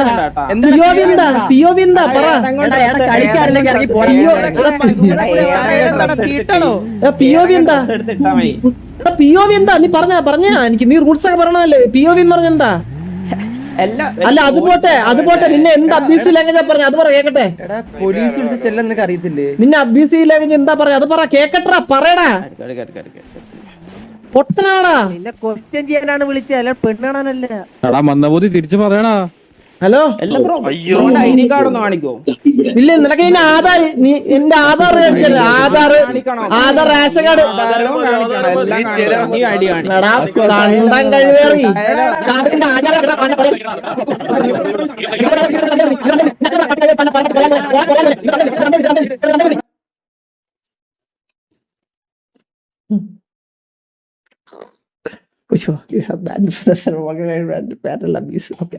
പറ. POV എന്താ നീ പറഞ്ഞ എനിക്ക് നീ റൂൾസ് ഒക്കെ പറയണല്ലേ. POV എന്ന് പറഞ്ഞ എന്താ? അല്ല അത് പോട്ടെ നിന്നെ എന്ത് അബ്യൂസ് ലാംഗ്വേജ് പറഞ്ഞ അത് പറ കേക്കട്ടെ. പോലീസ് വിളിച്ച ചെല്ലാൻ നിനക്ക് അറിയത്തില്ലേ? നിന്നെ അബ്യൂസ് ലാംഗ്വേജ് എന്താ പറയാ അത് പറ കേക്കട്ടാ പറയടാ. പൊട്ടനാടാ നിന്നെ ക്വസ്റ്റ്യൻ ചെയ്യാനാണ് വിളിച്ചത്, അല്ല പെണ്ണാണല്ല. മന്ദബുദ്ധി തിരിച്ചു പറയണാ. ഹലോ ID കാർഡ് ഒന്ന് കാണിക്കോ? ഇല്ല നിനക്ക് ഇതിന്റെ ആധാർ എന്റെ ആധാർ ആധാർ റേഷൻ കാർഡ് കണ്ടം കഴിവേറി you have bad mental abuse. Okay,